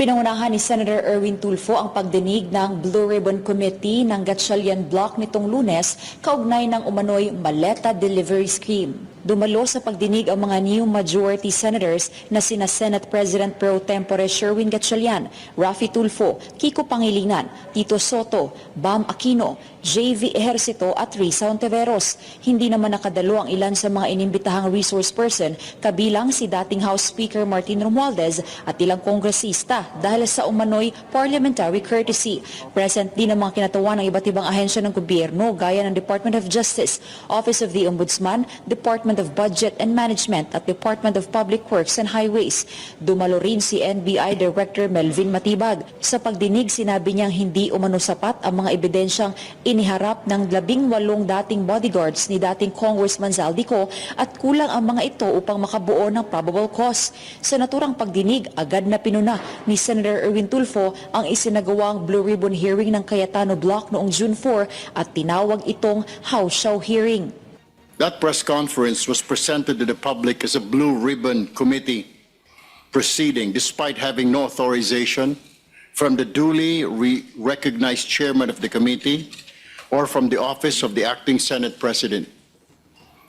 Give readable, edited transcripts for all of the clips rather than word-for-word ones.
Pinangunahan ni Senator Erwin Tulfo ang pagdinig ng Blue Ribbon Committee ng Gatchalian Block nitong Lunes kaugnay ng umano'y maleta delivery scheme. Dumalo sa pagdinig ang mga new majority senators na sina Senate President Pro Tempore Sherwin Gatchalian, Raffy Tulfo, Kiko Pangilinan, Tito Soto, Bam Aquino, JV Ejercito at Risa Ontiveros. Hindi naman nakadalo ang ilan sa mga inimbitahang resource person kabilang si dating House Speaker Martin Romualdez at ilang kongresista dahil sa umano'y parliamentary courtesy. Present din ang mga kinatawan ng iba't ibang ahensya ng gobyerno gaya ng Department of Justice, Office of the Ombudsman, Department of Budget and Management at Department of Public Works and Highways. Dumalo rin si NBI Director Melvin Matibag. Sa pagdinig, sinabi niyang hindi umano sapat ang mga ebidensyang iniharap ng 18 dating bodyguards ni dating Congressman Zaldico at kulang ang mga ito upang makabuo ng probable cause. Sa naturang pagdinig, agad na pinuna ni Senator Erwin Tulfo ang isinagawang Blue Ribbon hearing ng Cayetano Block noong June 4 at tinawag itong House Show hearing. That press conference was presented to the public as a Blue Ribbon Committee proceeding despite having no authorization from the duly recognized chairman of the committee or from the office of the acting Senate President.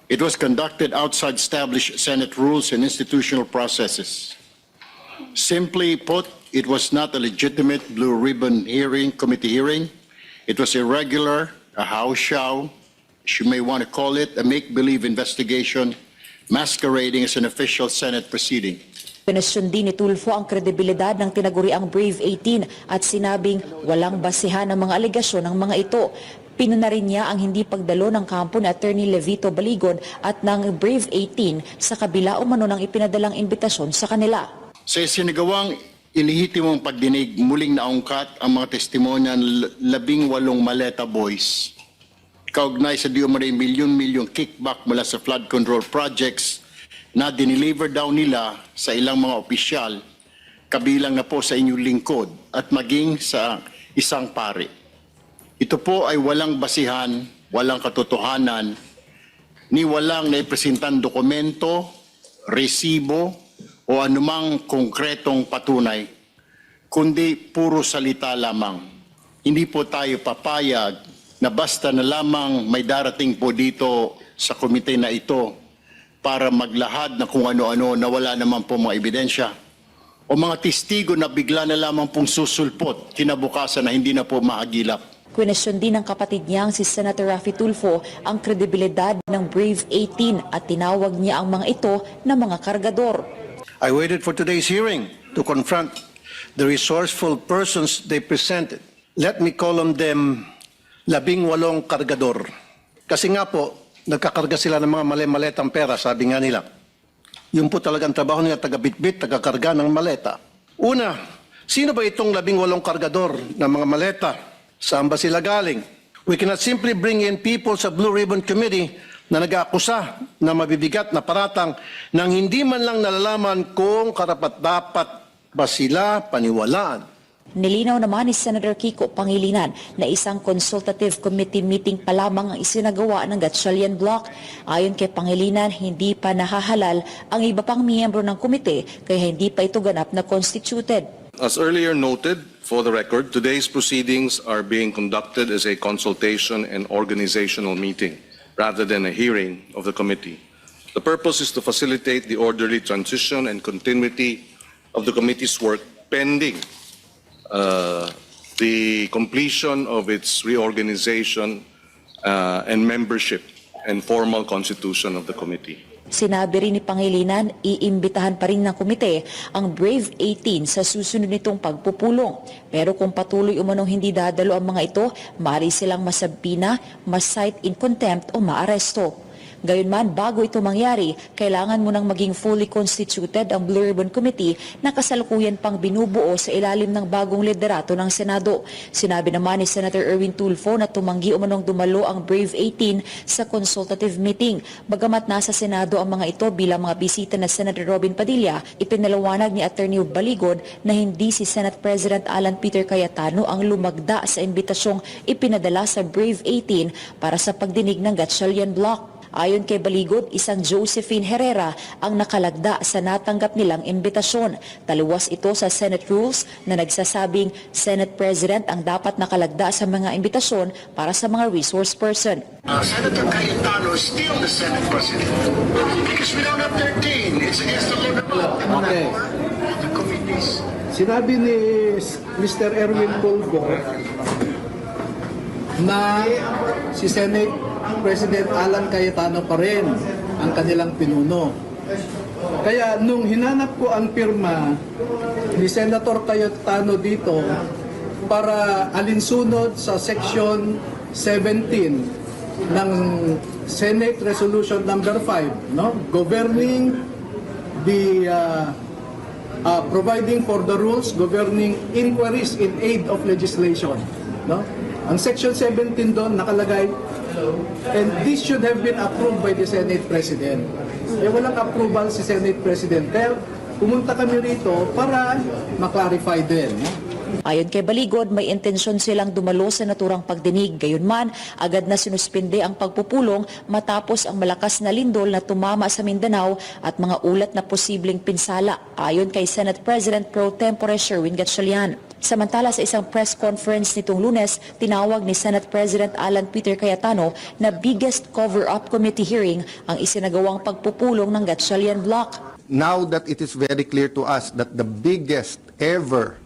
It was conducted outside established Senate rules and institutional processes. Simply put, it was not a legitimate Blue Ribbon committee hearing. It was irregular, a house show, you may want to call it a make-believe investigation masquerading as an official Senate proceeding. Pinasyon din ni Tulfo ang kredibilidad ng tinaguriang Brave 18 at sinabing walang basihan ang mga alegasyon ng mga ito. Pinuna rin niya ang hindi pagdalo ng kampo ni Attorney Levito Baligon at ng Brave 18 sa kabila umano ng ipinadalang imbitasyon sa kanila. Sa isinagawang ilihitimong pagdinig, muling naungkat ang mga testimonya ng 18 maleta boys kaugnay sa di umano'y milyon-milyong kickback mula sa flood control projects na dineliver daw nila sa ilang mga opisyal, kabilang na po sa inyong lingkod at maging sa isang pari. Ito po ay walang basihan, walang katotohanan, ni walang naipresentan dokumento, resibo o anumang konkretong patunay, kundi puro salita lamang. Hindi po tayo papayag na basta na lamang may darating po dito sa komite na ito para maglahad na kung ano-ano na wala naman po mga ebidensya o mga testigo na bigla na lamang pong susulpot kinabukasan na hindi na po mahagilap. Kwenesyon din ng kapatid niyang si Senator Raffy Tulfo ang kredibilidad ng Brave 18 at tinawag niya ang mga ito na mga kargador. I waited for today's hearing to confront the resourceful persons they presented. Let me call on them 18 kargador. Kasi nga po, nagkakarga sila ng mga maletang pera, sabi nga nila. Yun po talagang trabaho nila, taga-bitbit, taga-karga ng maleta. Una, sino ba itong 18 kargador ng mga maleta? Saan ba sila galing? We cannot simply bring in people sa Blue Ribbon Committee na nag-aakusa na mabibigat na paratang nang hindi man lang nalalaman kung karapat-dapat ba sila paniwalaan. Nilinaw naman ni Senator Kiko Pangilinan na isang consultative committee meeting pa lamang ang isinagawa ng Gatchalian Block. Ayon kay Pangilinan, hindi pa nahahalal ang iba pang miyembro ng komite kaya hindi pa ito ganap na constituted. As earlier noted, for the record, today's proceedings are being conducted as a consultation and organizational meeting rather than a hearing of the committee. The purpose is to facilitate the orderly transition and continuity of the committee's work pending the completion of its reorganization and membership and formal constitution of the committee. Sinabi rin ni Pangilinan, iimbitahan pa rin ng komite ang Brave 18 sa susunod nitong pagpupulong. Pero kung patuloy umanong hindi dadalo ang mga ito, maaari silang masabpina, ma-cite in contempt o maaresto. Gayunman, bago ito mangyari, kailangan mo nang maging fully constituted ang Blue Ribbon Committee na kasalukuyan pang binubuo sa ilalim ng bagong liderato ng Senado. Sinabi naman ni Senator Erwin Tulfo na tumanggi umanong dumalo ang Brave 18 sa consultative meeting. Bagamat nasa Senado ang mga ito bilang mga bisita na Senator Robin Padilla, ipinalawanag ni Attorney Baligon na hindi si Senate President Alan Peter Cayetano ang lumagda sa imbitasyong ipinadala sa Brave 18 para sa pagdinig ng Gatchalian Block. Ayon kay Baligod, isang Josephine Herrera ang nakalagda sa natanggap nilang imbitasyon. Taliwas ito sa Senate rules na nagsasabing Senate President ang dapat nakalagda sa mga imbitasyon para sa mga resource person. Senator Cayetano is still the Senate President because we don't have 13. It's against the law of the law. Okay. The committees. Sinabi ni Mr. Erwin Tulfo na si Senate President Alan Cayetano pa rin ang kanilang pinuno. Kaya nung hinanap ko ang pirma ni Senator Cayetano dito para alinsunod sa Section 17 ng Senate Resolution number 5, no? Governing the providing for the rules governing inquiries in aid of legislation, no? Ang Section 17 doon nakalagay, and this should have been approved by the Senate President. Eh walang approval si Senate President. Kaya pumunta kami rito para maklarify din, no? Ayon kay Baligod, may intensyon silang dumalo sa naturang pagdinig. Gayunman, agad na sinuspinde ang pagpupulong matapos ang malakas na lindol na tumama sa Mindanao at mga ulat na posibleng pinsala. Ayon kay Senate President Pro Tempore Sherwin Gatchalian. Samantala sa isang press conference nitong Lunes, tinawag ni Senate President Alan Peter Cayetano na biggest cover-up committee hearing ang isinagawang pagpupulong ng Gatchalian Block. Now that it is very clear to us that the biggest ever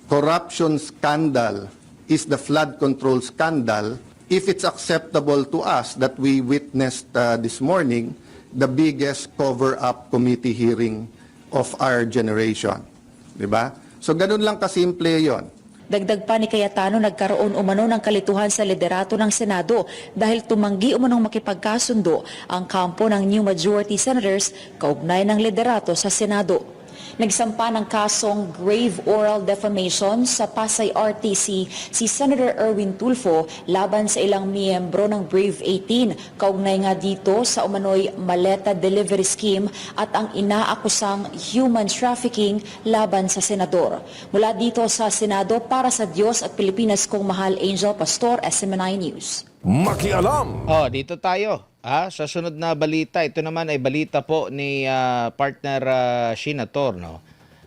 corruption scandal is the flood control scandal, if it's acceptable to us that we witnessed this morning the biggest cover-up committee hearing of our generation. Diba? So ganun lang kasimple yon. Dagdag pa ni Cayetano, nagkaroon umano ng kalituhan sa liderato ng Senado dahil tumanggi umanong makipagkasundo ang kampo ng new majority senators kaugnay ng liderato sa Senado. Nagsampa ng kasong grave oral defamation sa Pasay RTC si Senator Erwin Tulfo laban sa ilang miyembro ng Brave 18. Kaugnay nga dito sa umano'y maleta delivery scheme at ang inaakusang human trafficking laban sa senador. Mula dito sa Senado, para sa Diyos at Pilipinas kong mahal, Angel Pastor, SMNI News. Makialam. Dito tayo. Sa sunod na balita, ito naman ay balita po ni partner Sheena Torno.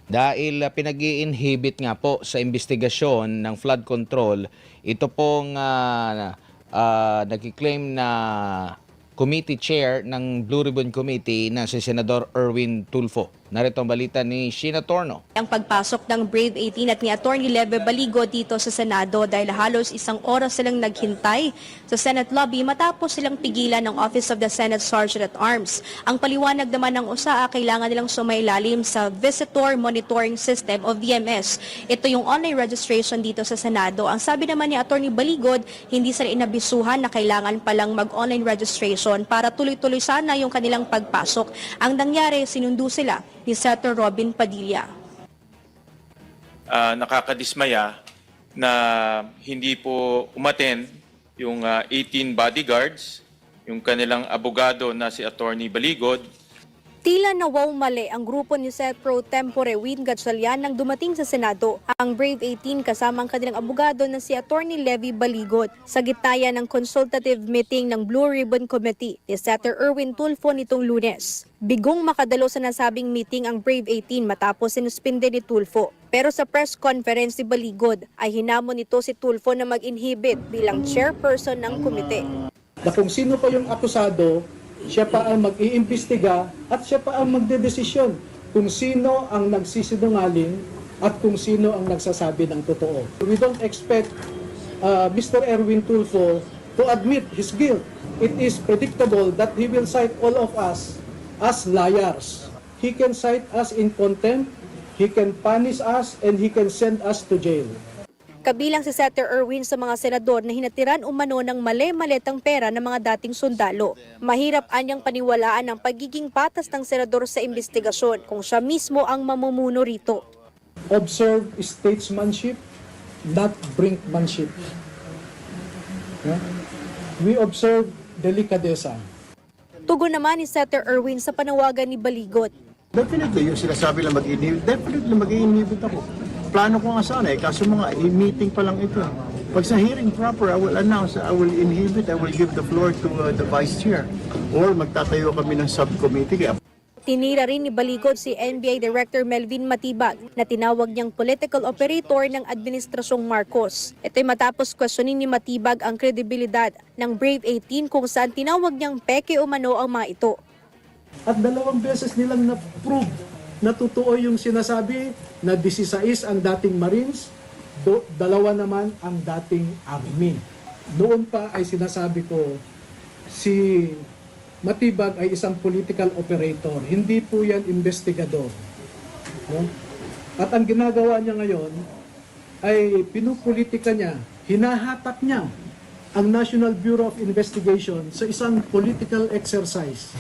Dahil pinag-i-inhibit nga po sa investigasyon ng flood control, ito pong nagkiklaim na committee chair ng Blue Ribbon Committee na si Senador Erwin Tulfo. Narito ang balita ni Sheena Torno. Ang pagpasok ng Brave 18 at ni Atty. Leve Baligo dito sa Senado dahil halos isang oras silang naghintay sa Senate lobby matapos silang pigilan ng Office of the Senate Sergeant at Arms. Ang paliwanag naman ng USA, kailangan nilang sumailalim sa Visitor Monitoring System o VMS. Ito yung online registration dito sa Senado. Ang sabi naman ni Atty. Baligod, hindi sila inabisuhan na kailangan palang mag-online registration para tuloy-tuloy sana yung kanilang pagpasok. Ang nangyari, sinundo sila ni Senator Robin Padilla. Nakakadismaya na hindi po umattend yung 18 bodyguards, yung kanilang abogado na si Attorney Baligod. Tila nawaw mali ang grupo ni Senate Pro Tempore Win Gatchalian nang dumating sa Senado. Ang Brave 18 kasama ang kanilang abogado na si Atty. Leve Baligot sa gitna ng consultative meeting ng Blue Ribbon Committee ni Senator Erwin Tulfo nitong Lunes. Bigong makadalo sa nasabing meeting ang Brave 18 matapos sinuspinde ni Tulfo. Pero sa press conference ni Baligod ay hinamon nito si Tulfo na mag-inhibit bilang chairperson ng komite. Na kung sino pa yung akusado, siya pa ang mag-iimbestiga at siya pa ang magdedesisyon kung sino ang nagsisinungaling at kung sino ang nagsasabi ng totoo. We don't expect Mr. Erwin Tulfo to admit his guilt. It is predictable that he will cite all of us as liars. He can cite us in contempt, he can punish us, and he can send us to jail. Kabilang si Senator Erwin sa mga senador na hinatiran umano ng mali-maletang pera ng mga dating sundalo. Mahirap anyang paniwalaan ang pagiging patas ng senador sa investigasyon kung siya mismo ang mamumuno rito. Observe statesmanship, not brinkmanship. We observe delikadesa. Tugon naman ni Senator Erwin sa panawagan ni Baligot. Definitely, yung sinasabi lang mag-inhibit, definitely mag-inhibit ako. Plano ko nga sana kaso mga meeting pa lang ito. Pag sa hearing proper, I will announce, I will inhibit, I will give the floor to the Vice Chair. Or magtatayo kami ng subcommittee. Tinira rin ni Baligod si NBA Director Melvin Matibag na tinawag niyang political operator ng Administrasyong Marcos. Ito'y matapos questionin ni Matibag ang kredibilidad ng Brave 18 kung saan tinawag niyang peke umano ang mga ito. At 2 beses nilang na-prove na totoo yung sinasabi na 16 ang dating Marines, 2 naman ang dating Army. Noon pa ay sinasabi ko, si Matibag ay isang political operator, hindi po yan investigador. No? At ang ginagawa niya ngayon ay pinupolitika niya, hinahatak niya ang National Bureau of Investigation sa isang political exercise.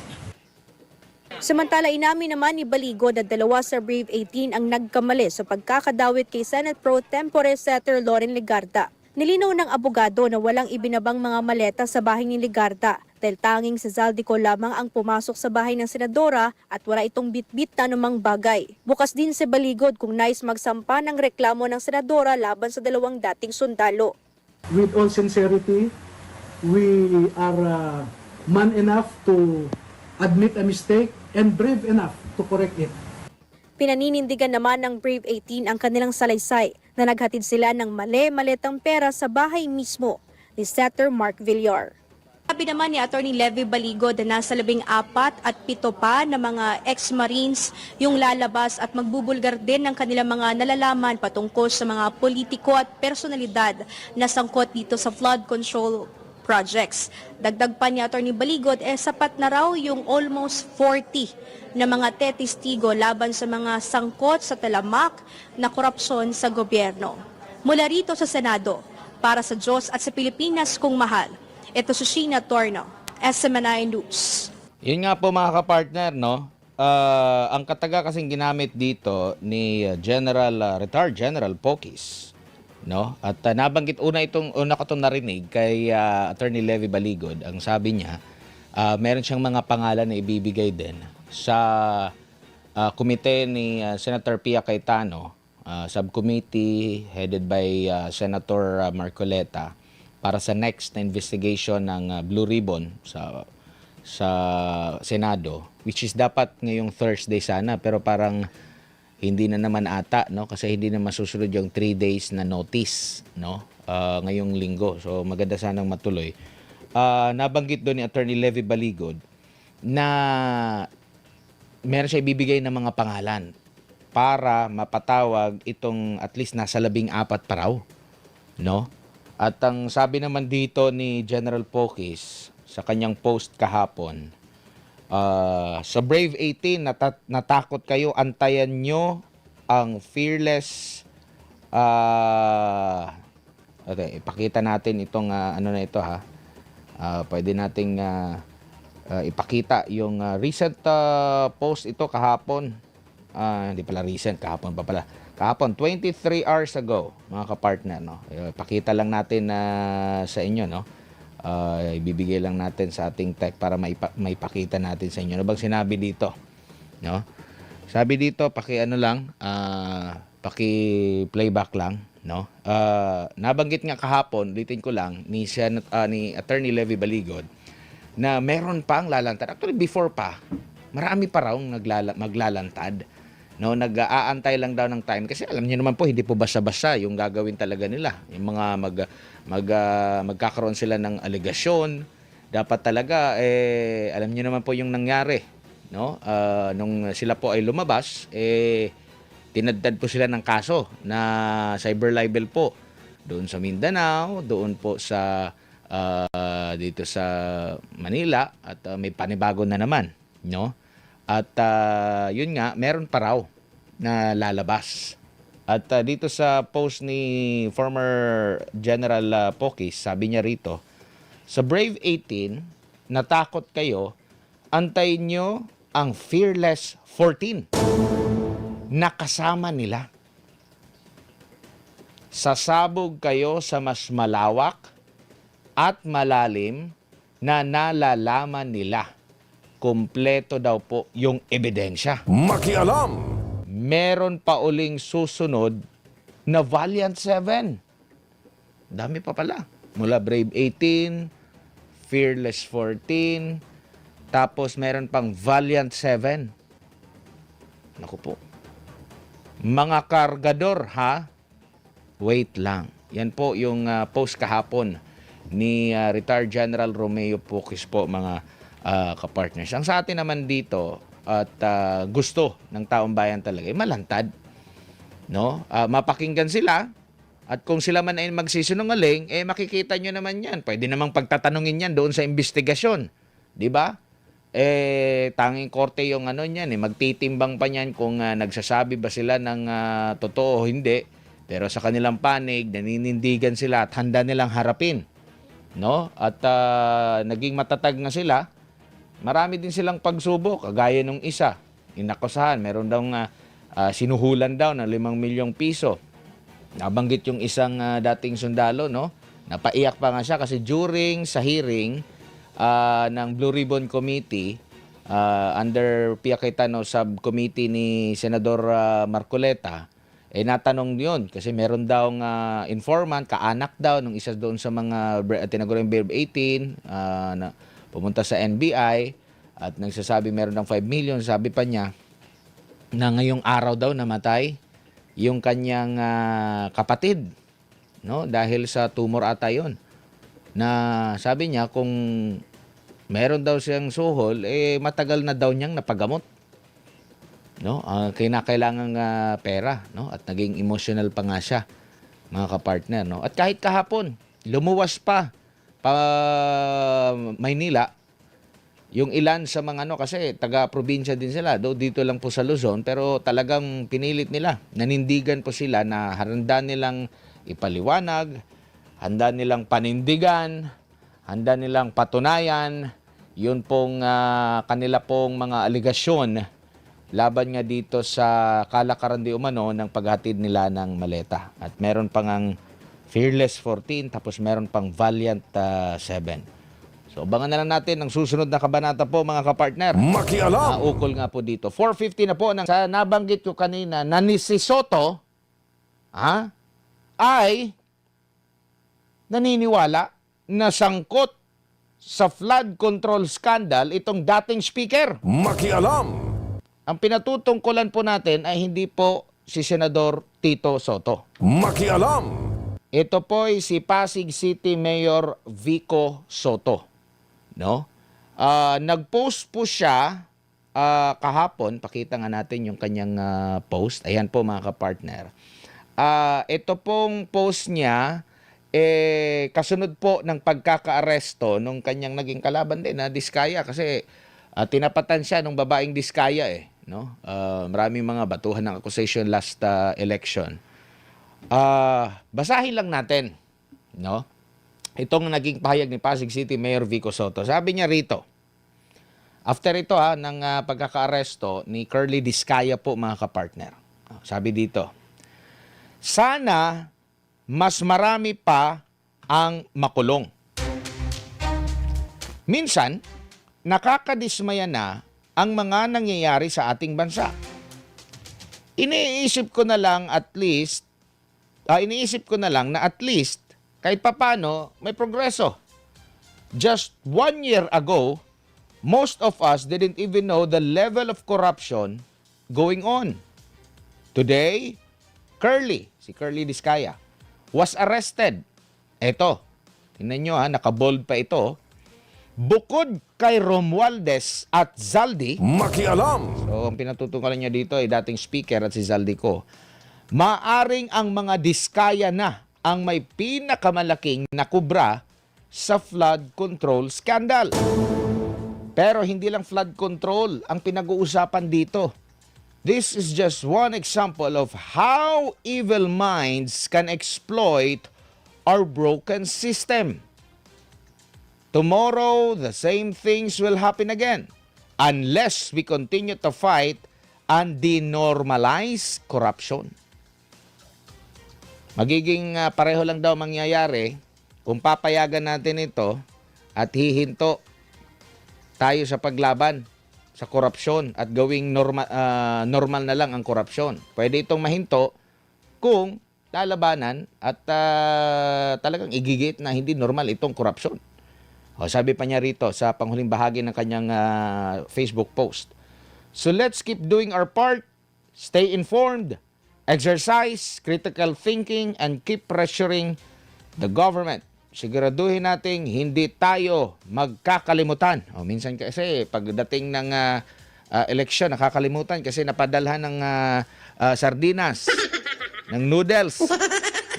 Samantala, inamin naman ni Baligod na 2 sa Brave 18 ang nagkamali sa pagkakadawit kay Senate Pro Tempore Senator Loren Legarda. Nilinaw ng abogado na walang ibinabang mga maleta sa bahay ni Legarda dahil tanging si Zaldico lamang ang pumasok sa bahay ng senadora at wala itong bitbit na anumang bagay. Bukas din si Baligod kung nais magsampa ng reklamo ng senadora laban sa 2 dating sundalo. With all sincerity, we are man enough to admit a mistake and brave enough to correct it. Pinaninindigan naman ng Brave 18 ang kanilang salaysay na naghatid sila ng maletang pera sa bahay mismo ni Senator Mark Villar. Sabi naman ni Atty. Levy Baligod na nasa 14 at 7 pa na mga ex-Marines yung lalabas at magbubulgar din ng kanilang mga nalalaman patungkol sa mga politiko at personalidad na sangkot dito sa flood control projects. Dagdag pa ni Atty. Baligod, sapat na raw yung almost 40 na mga testigo laban sa mga sangkot sa talamak na korupsyon sa gobyerno. Mula rito sa Senado, para sa Diyos at sa Pilipinas kung mahal, ito si Sheena Torno, SMNI News. Yun nga po mga kapartner, no? Ang kataga kasing ginamit dito ni Retired General Pokis, no? At nabanggit una ko itong narinig kay Attorney Levy Baligod. Ang sabi niya, meron siyang mga pangalan na ibibigay din sa komite ni Senator Pia Cayetano, subcommittee headed by Senator Marcoleta, para sa next na investigation ng Blue Ribbon sa Senado, which is dapat ngayong Thursday sana, pero parang hindi na naman ata, no, kasi hindi na masusunod yung 3 days na notice, no, ngayong linggo. So maganda sanang matuloy. Nabanggit doon ni Attorney Levy Baligod na meron siya ibibigay ng mga pangalan para mapatawag itong at least nasa 14 pa raw, no? At ang sabi naman dito ni General Pokis sa kanyang post kahapon, sa Brave 18, natakot kayo, antayan nyo ang fearless, okay, ipakita natin itong ano na ito ha. Pwede nating ipakita yung recent post ito kahapon. Hindi pala recent, kahapon pa pala. Kahapon, 23 hours ago, mga kapartner, no? Pakita lang natin sa inyo, no? Ibibigay lang natin sa ating tech para maipakita natin sa inyo. Ano bang sinabi dito? No? Sabi dito, paki-playback lang, no? Nabanggit nga kahapon, ulitin ko lang, ni Attorney Levy Baligod, na meron pang lalantad. Actually, before pa, marami pa raw maglalantad. No, nag-aantay lang daw ng time kasi alam niyo naman po hindi po basta-basta yung gagawin talaga nila. Yung mga magkakaroon sila ng alegasyon, dapat talaga alam niyo naman po yung nangyari, no? Nung sila po ay lumabas, tinaddad po sila ng kaso na cyber libel po doon sa Mindanao, doon po sa dito sa Manila at may panibago na naman, no? At yun nga, meron pa raw na lalabas. At dito sa post ni former General Pokis, sabi niya rito, sa Brave 18, natakot kayo, antayin nyo ang Fearless 14 na kasama nila. Sasabog kayo sa mas malawak at malalim na nalalaman nila. Kompleto daw po yung ebidensya. Makialam! Meron pa uling susunod na Valiant 7. Dami pa pala. Mula Brave 18, Fearless 14, tapos meron pang Valiant 7. Naku po. Mga kargador, ha? Wait lang. Yan po yung post kahapon ni retired General Romeo Pukis po, mga kapartners. Ang sa atin naman dito at gusto ng taong bayan talaga, malantad. No? Mapakinggan sila at kung sila man ay magsisinungaling, makikita nyo naman yan. Pwede namang pagtatanungin yan doon sa investigasyon. Di ba? Tanging korte yung ano niyan, magtitimbang pa niyan kung nagsasabi ba sila ng totoo o hindi. Pero sa kanilang panig, naninindigan sila at handa nilang harapin. No? At naging matatag na sila. Marami din silang pagsubok, kagaya nung isa. Inakusahan, meron daw sinuhulan daw ng 5 milyong piso. Nabanggit yung isang dating sundalo, no? Napaiyak pa nga siya kasi during sa hearing ng Blue Ribbon Committee under Pia Cayetano Subcommittee ni Senador Marcoleta, natanong yun kasi meron daw informant, kaanak daw nung isa doon sa mga tinagurang Brave 18 na pumunta sa NBI at nagsasabi meron ng 5 million. Sabi pa niya na ngayong araw daw namatay yung kanyang kapatid, no? Dahil sa tumor ata yun. Na sabi niya kung meron daw siyang suhol, matagal na daw niyang napagamot. No? Kinakailangan pera, no? At naging emotional pa nga siya, mga kapartner, no? At kahit kahapon, lumuwas pa Maynila yung ilan sa mga kasi taga-probinsya din sila, do dito lang po sa Luzon, pero talagang pinilit nila. Nanindigan po sila na handa nilang ipaliwanag, handa nilang panindigan, handa nilang patunayan yun pong kanila pong mga aligasyon laban nga dito sa kalakaran di umano ng paghatid nila ng maleta. At meron pang ang Fearless 14, tapos meron pang Valiant 7. So, abangan na lang natin ang susunod na kabanata po, mga kapartner. Makialam! Ukol nga po dito. 4:50 na po. Sa nabanggit ko kanina na ni si Soto ay naniniwala na sangkot sa flood control scandal itong dating speaker. Makialam! Ang pinatutungkulan po natin ay hindi po si Senador Tito Soto. Makialam! Ito po ay si Pasig City Mayor Vico Soto. No? Nag-post po siya kahapon. Pakita nga natin yung kanyang post. Ayan po, mga kapartner. Ito pong post niya, kasunod po ng pagkaka-aresto nung kanyang naging kalaban din na Diskaya. Kasi tinapatan siya nung babaeng Diskaya. No? Maraming mga batuhan ng accusation last election. Basahin lang natin. No? Itong naging pahayag ni Pasig City Mayor Vico Soto. Sabi niya rito, after ito ng pagkaka-aresto ni Curly Diskaya po, mga kapartner. Sabi dito, sana mas marami pa ang makulong. Minsan, nakakadismaya na ang mga nangyayari sa ating bansa. Iniisip ko na lang na at least kahit papano may progreso. Just 1 year ago, most of us didn't even know the level of corruption going on. Today, si Curly Diskaya, was arrested. Eto, tingnan nyo nakabold pa ito. Bukod kay Romualdez at Zaldi, Makialam! so ang pinatutungkalan niya dito ay dating speaker at si Zaldi ko, maaring ang mga Diskaya na ang may pinakamalaking nakubra sa flood control scandal. Pero hindi lang flood control ang pinag-uusapan dito. This is just one example of how evil minds can exploit our broken system. Tomorrow, the same things will happen again unless we continue to fight and denormalize corruption. Magiging pareho lang daw mangyayari kung papayagan natin ito at hihinto tayo sa paglaban sa korupsyon at gawing normal na lang ang korupsyon. Pwede itong mahinto kung lalabanan at talagang igigit na hindi normal itong korupsyon. O, sabi pa niya rito sa panghuling bahagi ng kanyang Facebook post. So let's keep doing our part, stay informed, exercise critical thinking, and keep pressuring the government. Siguraduhin nating hindi tayo magkakalimutan. O, minsan kasi pagdating ng eleksyon, nakakalimutan kasi napadalhan ng sardinas, ng noodles,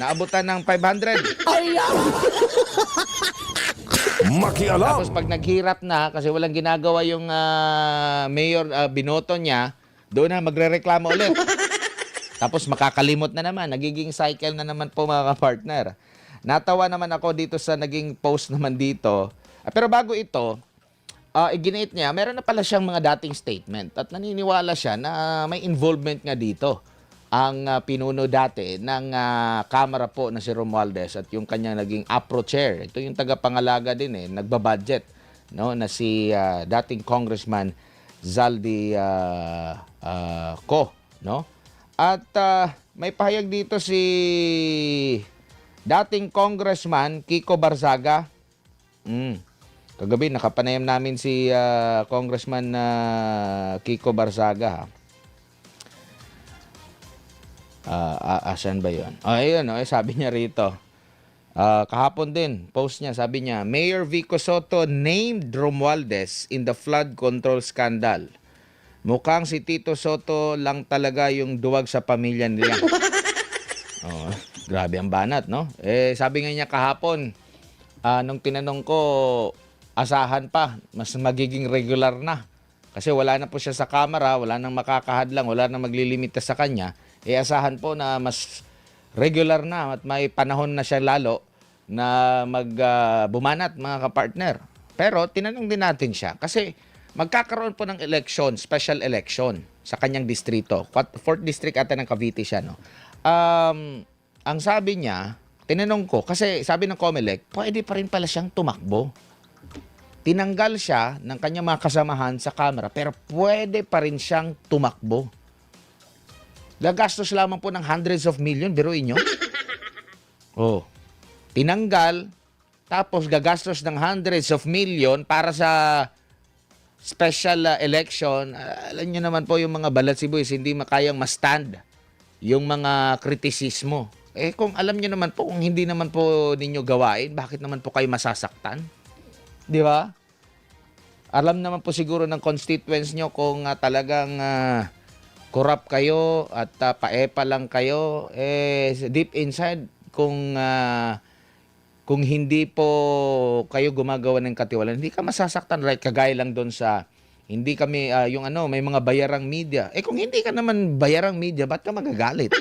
naabutan ng 500. Makialam. Tapos pag naghirap na, kasi walang ginagawa yung mayor, binoto niya, doon na magre-reklamo ulit. Tapos makakalimot na naman, nagiging cycle na naman po mga kapartner. Natawa naman ako dito sa naging post naman dito. Pero bago ito, iginit niya, meron na pala siyang mga dating statement at naniniwala siya na may involvement nga dito ang pinuno dati ng Kamara po na si Romualdez at yung kanyang naging APRO chair. Ito yung tagapangalaga din nagbabudget, no, na si dating Congressman Zaldi Co, no? At may pahayag dito si dating Congressman Kiko Barzaga. Kagabi nakapanayam namin si Congressman Kiko Barzaga. Asan ba yun? Ayun, sabi niya rito. Kahapon din, post niya, sabi niya, Mayor Vico Soto named Romualdez in the flood control scandal. Mukhang si Tito Soto lang talaga yung duwag sa pamilya nila. Grabe ang banat, no? Sabi nga niya kahapon, nung tinanong ko, asahan pa, mas magiging regular na. Kasi wala na po siya sa kamera, wala nang makakahadlang, wala nang maglilimita sa kanya. Asahan po na mas regular na at may panahon na siya lalo na bumanat mga kapartner. Pero tinanong din natin siya kasi magkakaroon po ng election, special election sa kanyang distrito. 4th district ata ng Cavite siya, no? Ang sabi niya, tinanong ko, kasi sabi ng COMELEC, pwede pa rin pala siyang tumakbo. Tinanggal siya ng kanyang mga kasamahan sa Kamara, pero pwede pa rin siyang tumakbo. Gagastos lamang po ng hundreds of million, biruin nyo. Tinanggal, tapos gagastos ng hundreds of million para sa special election. Alam nyo naman po yung mga balatsibuyes, hindi makayang ma-stand yung mga kritisismo. Kung alam nyo naman po, kung hindi naman po ninyo gawain, bakit naman po kayo masasaktan? Di ba? Alam naman po siguro ng constituents nyo kung talagang corrupt kayo at paepa lang kayo, deep inside, kung hindi po kayo gumagawa ng katiwalaan, hindi ka masasaktan, right? Kagaya lang doon sa, hindi kami, may mga bayarang media. Kung hindi ka naman bayarang media, ba't ka magagalit?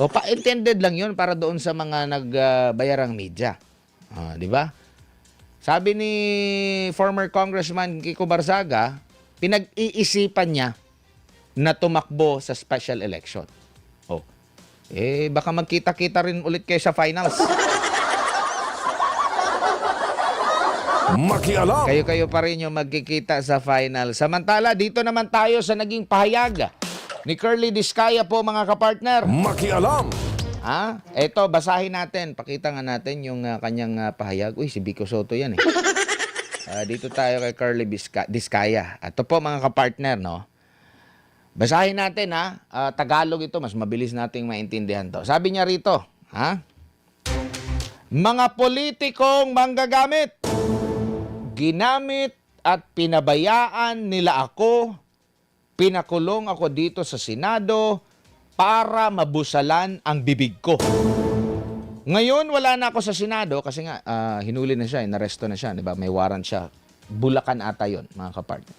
Pa-intended lang yun para doon sa mga nagbayarang media. Di ba? Sabi ni former Congressman Kiko Barzaga, pinag-iisipan niya na tumakbo sa special election. Baka magkita-kita rin ulit kayo sa finals. Makialam. Kayo-kayo pa rin yung magkikita sa final. Samantala, dito naman tayo sa naging pahayag ni Curly Discaya po, mga kapartner. Makialam. Eto, basahin natin. Pakita nga natin yung kanyang pahayag. Uy, si Vico Soto yan dito tayo kay Curly Discaya. Ito po, mga kapartner, no? Basahin natin, Tagalog ito, mas mabilis nating maintindihan to. Sabi niya rito, mga politikong manggagamit, ginamit at pinabayaan nila ako, pinakulong ako dito sa Senado para mabusalan ang bibig ko. Ngayon, wala na ako sa Senado kasi nga, hinuli na siya, inaresto na siya, di ba? May warrant siya. Bulacan ata yun, mga kapartner.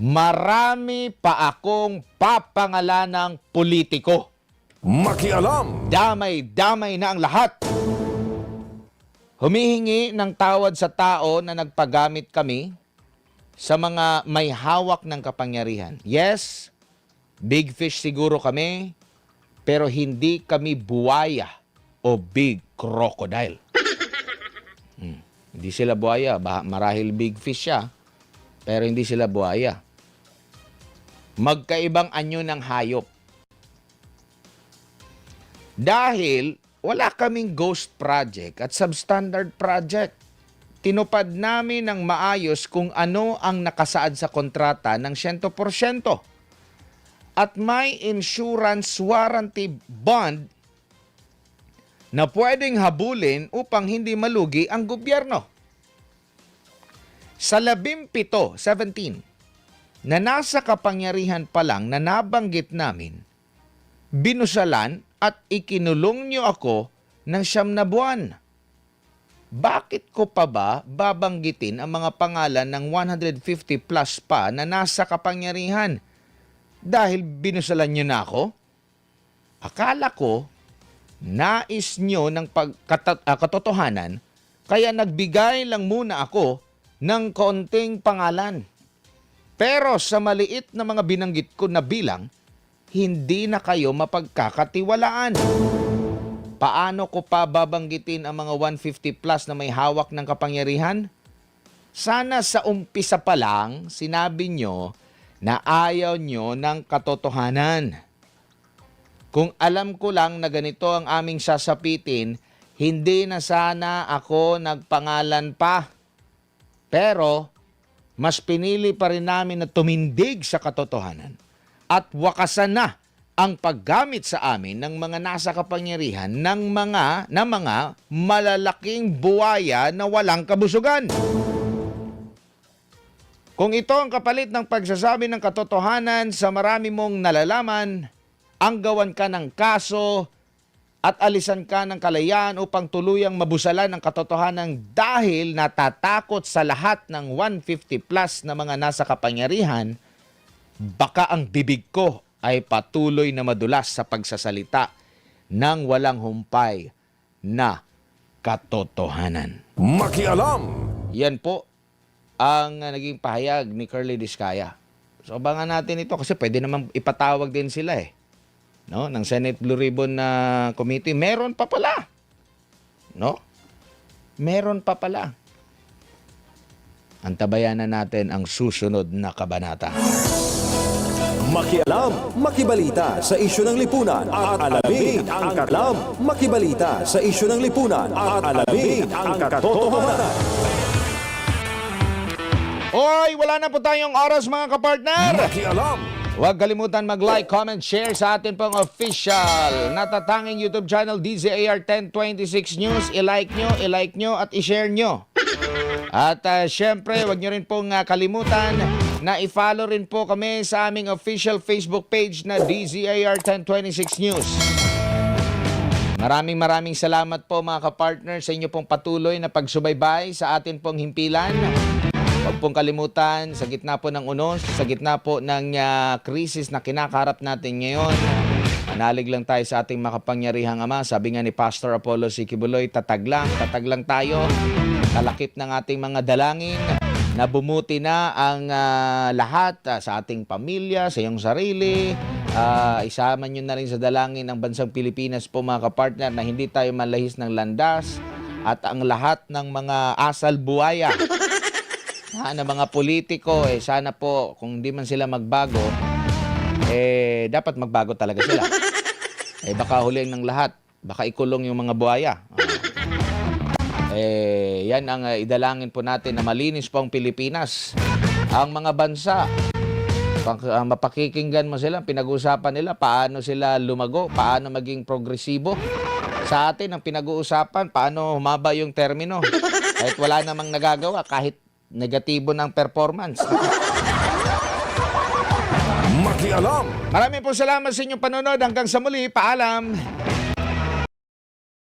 Marami pa akong papangalanang politiko. Makialam. Damay-damay na ang lahat. Humihingi ng tawad sa tao na nagpagamit kami sa mga may hawak ng kapangyarihan. Yes, big fish siguro kami, pero hindi kami buwaya o big crocodile. Hindi sila buwaya, marahil big fish siya, pero hindi sila buwaya. Magkaibang anyo ng hayop. Dahil wala kaming ghost project at substandard project. Tinupad namin ng maayos kung ano ang nakasaad sa kontrata ng 100%. At may insurance warranty bond na pwedeng habulin upang hindi malugi ang gobyerno. Sa 17, na nasa kapangyarihan pa lang na nabanggit namin, binusalan at ikinulong niyo ako ng 9 na buwan. Bakit ko pa ba babanggitin ang mga pangalan ng 150 plus pa na nasa kapangyarihan? Dahil binusalan niyo na ako? Akala ko, nais niyo ng katotohanan, kaya nagbigay lang muna ako ng konting pangalan. Pero sa maliit na mga binanggit ko na bilang, hindi na kayo mapagkakatiwalaan. Paano ko pa babanggitin ang mga 150 plus na may hawak ng kapangyarihan? Sana sa umpisa pa lang, sinabi nyo na ayaw nyo ng katotohanan. Kung alam ko lang na ganito ang aming sasapitin, hindi na sana ako nagpangalan pa. Pero, mas pinili pa rin namin na tumindig sa katotohanan at wakasan na ang paggamit sa amin ng mga nasa kapangyarihan ng mga malalaking buwaya na walang kabusugan. Kung ito ang kapalit ng pagsasabi ng katotohanan sa marami mong nalalaman, ang gawan ka ng kaso at alisan ka ng kalayaan upang tuluyang mabusalan ang katotohanan dahil natatakot sa lahat ng 150 plus na mga nasa kapangyarihan, baka ang bibig ko ay patuloy na madulas sa pagsasalita ng walang humpay na katotohanan. Makialam. Yan po ang naging pahayag ni Curly Diskaya. So abangan natin ito kasi pwede naman ipatawag din sila no, ng Senate Blue Ribbon Committee. Meron pa pala. No? Meron pa pala. Antabayan na natin ang susunod na kabanata. Makialam, makibalita sa isyu ng lipunan at alamin ang katotohanan. Makibalita sa isyu ng lipunan at alamin ang katotohanan. Oy, wala na po tayong oras mga kapartner. Makialam. Huwag kalimutan mag-like, comment, share sa atin pong official natatanging YouTube channel DZAR 1026 News. I-like nyo at i-share nyo. At syempre, huwag nyo rin pong kalimutan na i-follow rin po kami sa aming official Facebook page na DZAR 1026 News. Maraming salamat po mga kapartner sa inyo pong patuloy na pagsubaybay sa atin pong himpilan. Huwag pong kalimutan, sa gitna po ng unos, sa gitna po ng krisis na kinakaharap natin ngayon, manalig lang tayo sa ating makapangyarihang Ama. Sabi nga ni Pastor Apollo C. Kibuloy, tatag lang tayo, talakip ng ating mga dalangin, na bumuti na ang lahat sa ating pamilya, sa iyong sarili. Isama nyo na rin sa dalangin ng bansang Pilipinas po mga kapartner na hindi tayo malahis ng landas at ang lahat ng mga asal buwaya na mga politiko, sana po kung hindi man sila magbago, dapat magbago talaga sila. Baka huling ng lahat, baka ikulong yung mga buhaya. Yan ang idalangin po natin na malinis po ang Pilipinas. Ang mga bansa, mapakikinggan mo sila, pinag-uusapan nila, paano sila lumago, paano maging progresibo. Sa atin, ang pinag-uusapan, paano humaba yung termino. Kahit wala namang nagagawa, kahit negatibo ng performance. Makialam. Maraming po salamat sa inyong panonood. Hanggang sa muli, paalam.